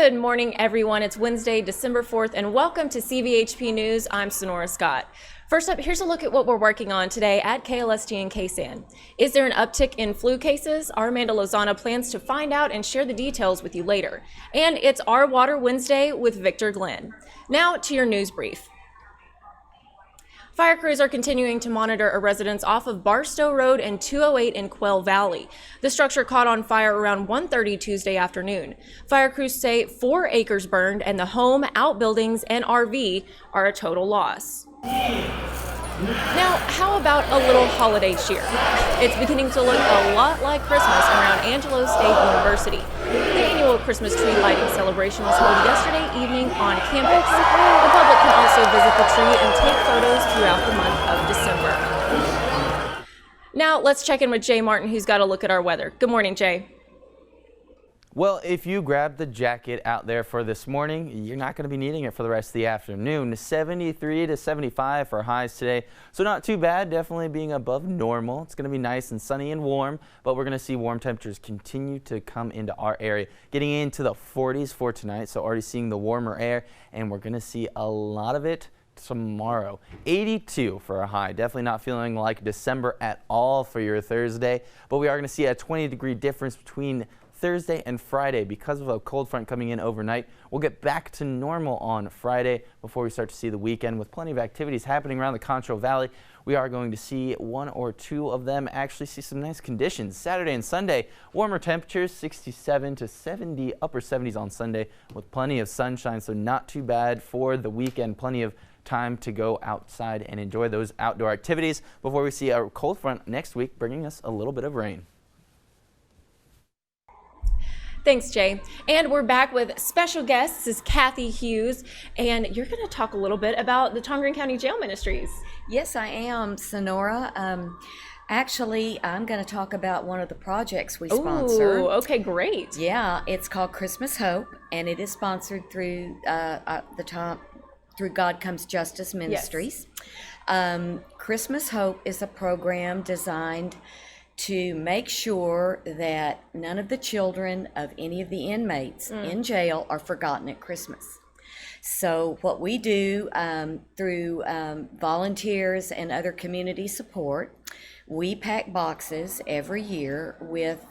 Good morning, everyone. It's Wednesday, December 4th, and welcome to CVHP News. I'm Sonora Scott. First up, here's a look at what we're working on today at KLST and KSAN. Is there an uptick in flu cases? Our Amanda Lozana plans to find out and share the details with you later. And it's Our Water Wednesday with Victor Glenn. Now to your news brief. Fire crews are continuing to monitor a residence off of Barstow Road and 208 in Quail Valley. The structure caught on fire around 1:30 Tuesday afternoon. Fire crews say 4 acres burned and the home, outbuildings, and RV are a total loss. Now, how about a little holiday cheer? It's beginning to look a lot like Christmas around Angelo State University. The annual Christmas tree lighting celebration was held yesterday evening on campus. The public can also visit the tree and take photos throughout the month of December. Now, let's check in with Jay Martin, who's got a look at our weather. Good morning, Jay. Well, if you grab the jacket out there for this morning, you're not going to be needing it for the rest of the afternoon. 73 to 75 for highs today, so not too bad, definitely being above normal. It's going to be nice and sunny and warm, but we're going to see warm temperatures continue to come into our area, getting into the 40s for tonight, so already seeing the warmer air, and we're going to see a lot of it tomorrow. 82 for a high. Definitely not feeling like December at all for your Thursday, but we are going to see a 20-degree difference between Thursday and Friday because of a cold front coming in overnight. We'll get back to normal on Friday before we start to see the weekend with plenty of activities happening around the Concho Valley. We are going to see one or two of them actually see some nice conditions. Saturday and Sunday, warmer temperatures, 67 to 70, upper 70s on Sunday with plenty of sunshine, so not too bad for the weekend. Plenty of time to go outside and enjoy those outdoor activities before we see a cold front next week bringing us a little bit of rain. Thanks, Jay. And we're back with special guest. This is Kathy Hughes, and you're going to talk a little bit about the Tongaron County Jail Ministries. Yes, I am, Sonora. Actually, I'm going to talk about one of the projects we sponsor. Oh, okay, great. Yeah, it's called Christmas Hope, and it is sponsored through through God Comes Justice Ministries. Yes. Christmas Hope is a program designed to make sure that none of the children of any of the inmates in jail are forgotten at Christmas. So what we do through volunteers and other community support, we pack boxes every year with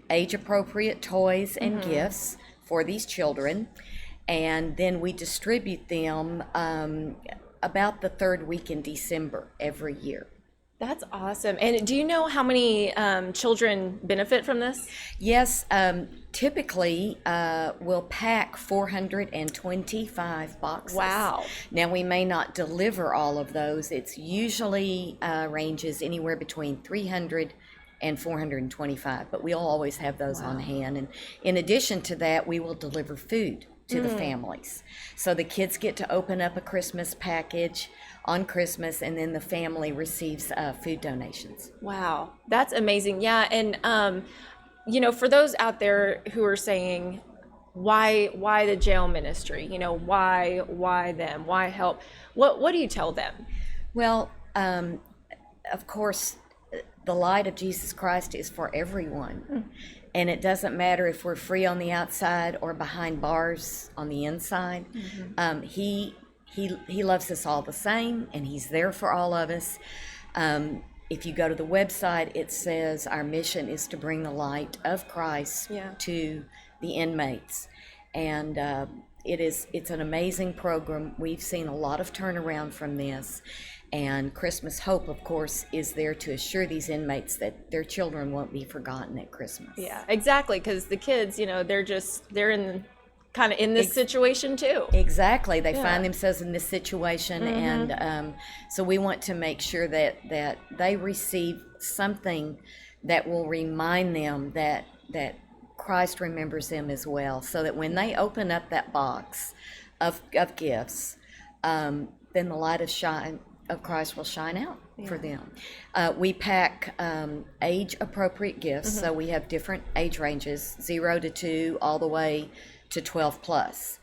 age-appropriate toys and gifts for these children, and then we distribute them about the third week in December every year. That's awesome. And do you know how many children benefit from this? Yes, typically we'll pack 425 boxes. Wow. Now we may not deliver all of those. It's usually ranges anywhere between 300 and 425, but we'll always have those on hand. And in addition to that, we will deliver food to the families. So the kids get to open up a Christmas package on Christmas, and then the family receives food donations. Wow, that's amazing. Yeah, and you know, for those out there who are saying, why the jail ministry? You know, why them? Why help? What do you tell them? Well, of course, the light of Jesus Christ is for everyone. And it doesn't matter if we're free on the outside or behind bars on the inside. He loves us all the same, and he's there for all of us. If you go to the website, it says our mission is to bring the light of Christ to the inmates. And it's an amazing program. We've seen a lot of turnaround from this. And Christmas Hope, of course, is there to assure these inmates that their children won't be forgotten at Christmas. Yeah, exactly, because the kids, you know, they're in kind of in this situation too. Exactly, they find themselves in this situation, and so we want to make sure that they receive something that will remind them that Christ remembers them as well, so that when they open up that box of gifts, then the light of Christ will shine out for them. We pack age-appropriate gifts, so we have different age ranges, 0 to 2, all the way to 12 plus.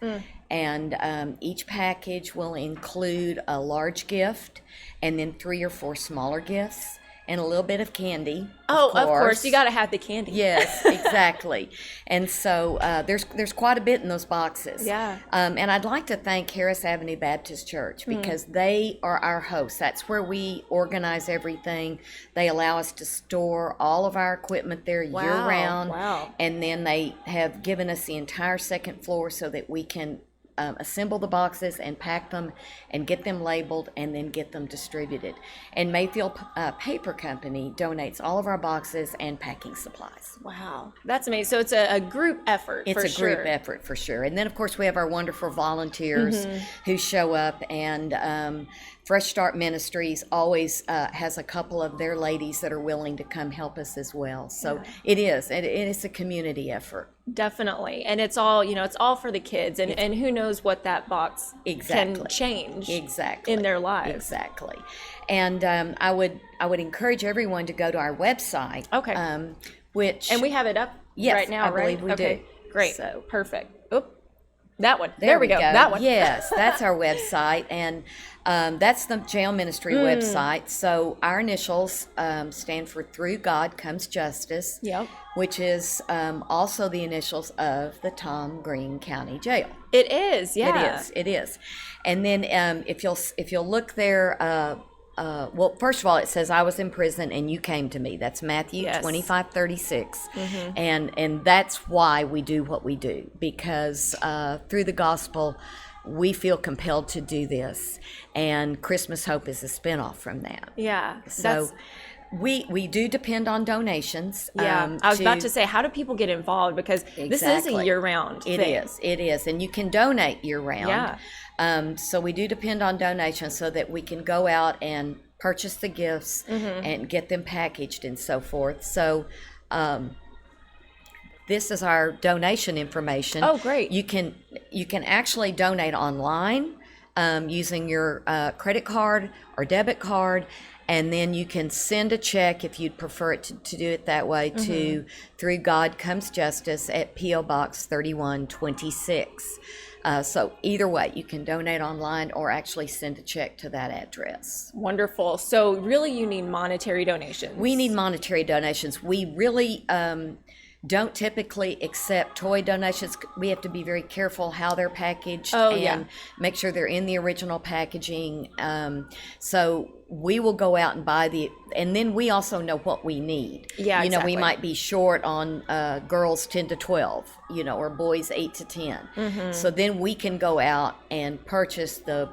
And each package will include a large gift and then 3 or 4 smaller gifts. and a little bit of candy. Oh, of course. You got to have the candy. Yes, exactly. And so there's quite a bit in those boxes. Yeah. And I'd like to thank Harris Avenue Baptist Church because they are our hosts. That's where we organize everything. They allow us to store all of our equipment there year-round. Wow. And then they have given us the entire second floor so that we can assemble the boxes and pack them and get them labeled and then get them distributed. And Mayfield Paper Company donates all of our boxes and packing supplies. Wow. That's amazing. So it's a group effort. It's a group effort for sure. And then, of course, we have our wonderful volunteers who show up, and Fresh Start Ministries always has a couple of their ladies that are willing to come help us as well. So it is a community effort. Definitely. And it's all, it's all for the kids, and who knows what that box can change in their lives. Exactly. And I would encourage everyone to go to our website. Okay. And we have it up right now, I believe we do. Great. So perfect. Oop. That one. There we go. That one. Yes, that's our website, and that's the jail ministry website. So our initials stand for Through God Comes Justice, which is also the initials of the Tom Green County Jail. It is, yeah. It is. And then if you'll look there, well, first of all, it says, I was in prison and you came to me. That's Matthew 25:36. And that's why we do what we do, because through the gospel, we feel compelled to do this. And Christmas Hope is a spinoff from that. Yeah. So we do depend on donations. Yeah. I was about to say, how do people get involved? Because this is a year-round thing. It is. And you can donate year-round. Yeah. So we do depend on donations so that we can go out and purchase the gifts and get them packaged and so forth. So this is our donation information. Oh, great. You can actually donate online using your credit card or debit card, and then you can send a check if you'd prefer it to do it that way to Through God Comes Justice at P.O. Box 3126. So either way, you can donate online or actually send a check to that address. Wonderful. So really you need monetary donations. We need monetary donations. We really don't typically accept toy donations. We have to be very careful how they're packaged and make sure they're in the original packaging. So we will go out and buy and then we also know what we need. Yeah, We might be short on girls 10 to 12, or boys 8 to 10. So then we can go out and purchase the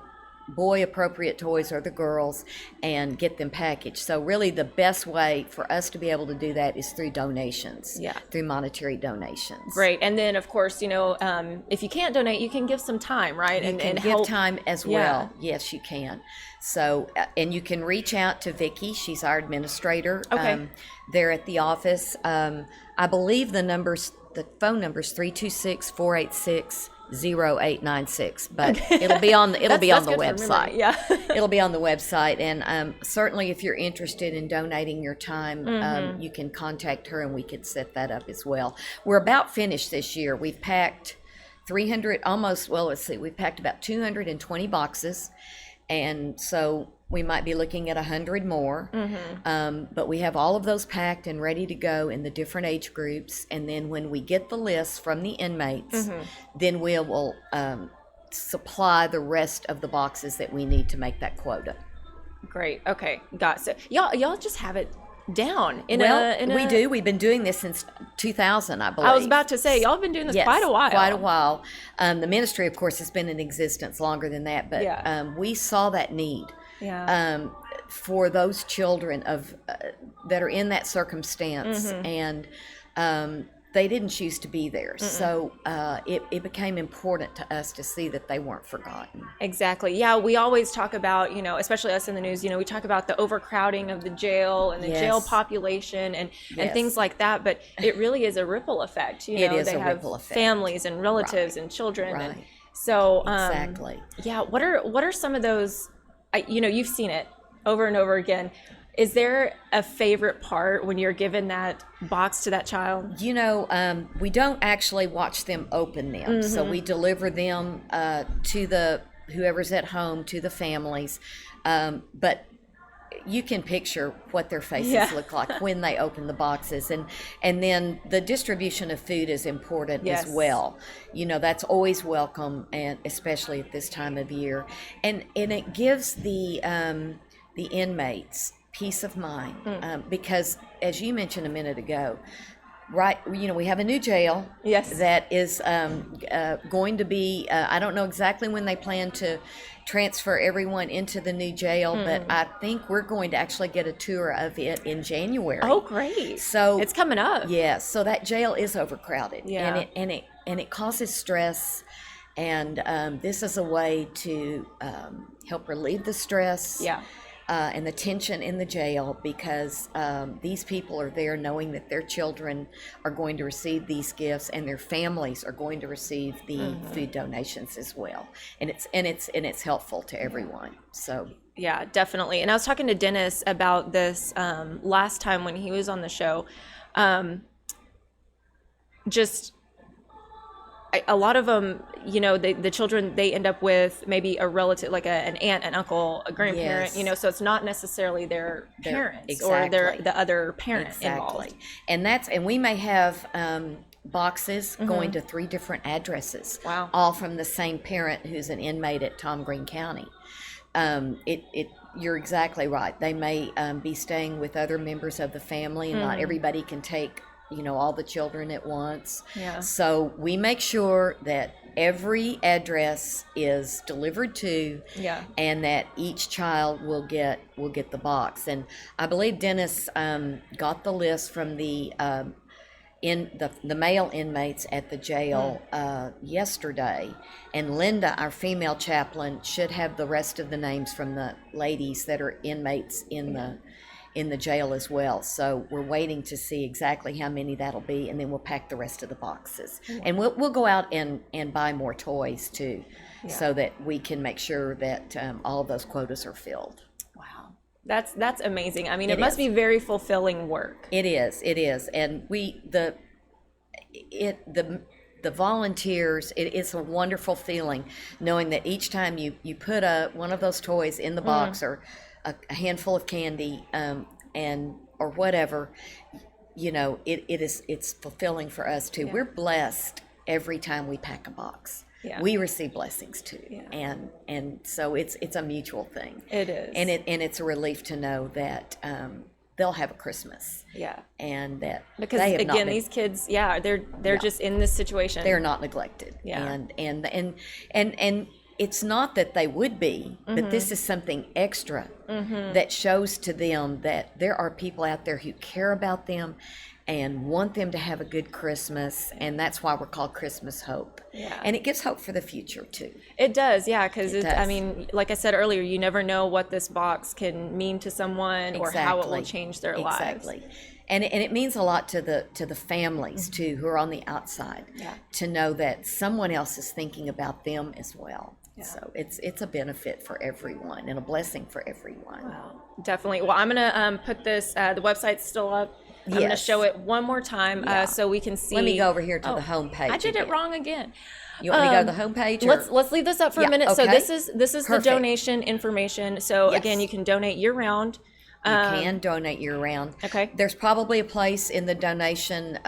boy appropriate toys or the girls and get them packaged. So really the best way for us to be able to do that is through donations, through monetary donations. Great. And then of course, if you can't donate, you can give some time, right? You can give time as well. Yes, you can. So, and you can reach out to Vicki. She's our administrator there at the office. I believe the phone number's 326-486 0896, but it'll be on the website. It'll be on the website, and certainly if you're interested in donating your time, you can contact her and we could set that up as well. We're about finished this year. We've packed 300 we've packed about 220 boxes, and so we might be looking at 100 more, but we have all of those packed and ready to go in the different age groups. And then when we get the list from the inmates, then we will supply the rest of the boxes that we need to make that quota. Great. Okay. Got it. Y'all just have it down. We do. We've been doing this since 2000, I believe. I was about to say, y'all been doing this quite a while. Quite a while. The ministry, of course, has been in existence longer than that, but we saw that need. For those children that are in that circumstance, and they didn't choose to be there. So it became important to us to see that they weren't forgotten. Exactly. Yeah, we always talk about, especially us in the news, we talk about the overcrowding of the jail and the jail population and things like that, but it really is a ripple effect. It is they a have ripple effect. Families and relatives and children. Right. And so, exactly. Yeah, what are some of those, you've seen it over and over again. Is there a favorite part when you're given that box to that child? We don't actually watch them open them. So we deliver them to whoever's at home, to the families. But you can picture what their faces look like when they open the boxes, and then the distribution of food is important as well. You know, that's always welcome, and especially at this time of year, and it gives the inmates peace of mind, because as you mentioned a minute ago, right, you know, we have a new jail that is going to be, I don't know exactly when they plan to transfer everyone into the new jail, but I think we're going to actually get a tour of it in January. Oh, great. So it's coming up. Yes, so that jail is overcrowded, Yeah. and it causes stress, and this is a way to help relieve the stress. And the tension in the jail, because these people are there knowing that their children are going to receive these gifts, and their families are going to receive the food donations as well, and it's helpful to everyone. So yeah, definitely. And I was talking to Dennis about this last time when he was on the show. A lot of them, you know, the children, they end up with maybe a relative, like an aunt, an uncle, a grandparent, you know, so it's not necessarily their parents or the other parent involved. And we may have boxes going to 3 different addresses, all from the same parent who's an inmate at Tom Green County. You're exactly right. They may be staying with other members of the family, and not everybody can take, you know, all the children at once. So we make sure that every address is delivered to, and that each child will get the box. And I believe Dennis got the list from the male inmates at the jail yesterday, and Linda, our female chaplain, should have the rest of the names from the ladies that are inmates in the jail as well. So we're waiting to see exactly how many that'll be, and then we'll pack the rest of the boxes. And we'll go out and buy more toys too, so that we can make sure that all of those quotas are filled. Wow, that's amazing. I mean, it must be very fulfilling work. It is, and the volunteers, it's a wonderful feeling knowing that each time you put one of those toys in the box, or a handful of candy, or whatever, you know, it's fulfilling for us too. We're blessed every time we pack a box. We receive blessings too, and so it's a mutual thing. It is, and it's a relief to know that they'll have a Christmas. And that because they have again, these kids, they're just in this situation. They're not neglected. And it's not that they would be, but this is something extra that shows to them that there are people out there who care about them and want them to have a good Christmas, and that's why we're called Christmas Hope. And it gives hope for the future too. It does, because I mean, like I said earlier, you never know what this box can mean to someone or how it will change their lives. And it means a lot to the families too, who are on the outside, to know that someone else is thinking about them as well. So it's a benefit for everyone and a blessing for everyone. Wow, definitely. Well, I'm gonna put this. The website's still up. I'm gonna show it one more time so we can see. Let me go over here to the homepage. I did it wrong again. You want me to go to the homepage? Or? Let's leave this up for a minute. Okay. So this is the donation information. So again, you can donate year round. You can donate year round. Okay. There's probably a place in the donation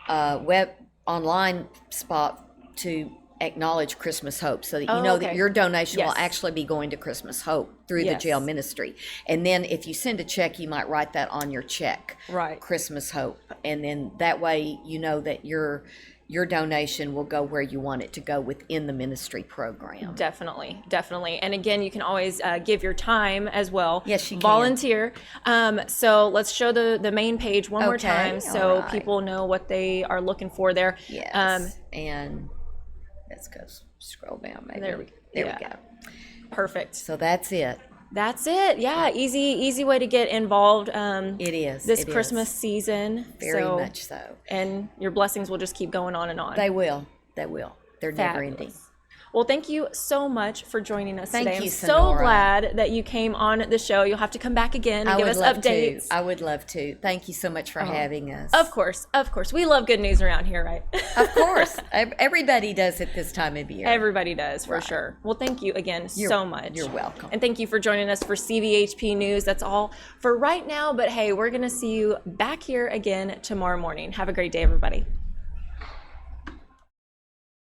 web online spot to acknowledge Christmas Hope, so that you know that your donation will actually be going to Christmas Hope through the jail ministry. And then if you send a check, you might write that on your check, Christmas Hope, and then that way you know that your donation will go where you want it to go within the ministry program. Definitely. And again, you can always give your time as well. Yes, you can. Volunteer. So let's show the main page one more time so people know what they are looking for there. And let's go scroll down. Maybe there we go. Perfect. So that's it. Yeah, easy way to get involved. It is this Christmas season. Very much so. And your blessings will just keep going on and on. They will. They're never ending. Well, thank you so much for joining us today. Thank you, I'm so Sonora. glad that you came on the show. You'll have to come back again and give us updates. I would love to. Thank you so much for having us. Of course. We love good news around here, right? Of course. Everybody does it this time of year. Everybody does, for sure. Well, thank you again so much. You're welcome. And thank you for joining us for CVHP News. That's all for right now. But hey, we're going to see you back here again tomorrow morning. Have a great day, everybody.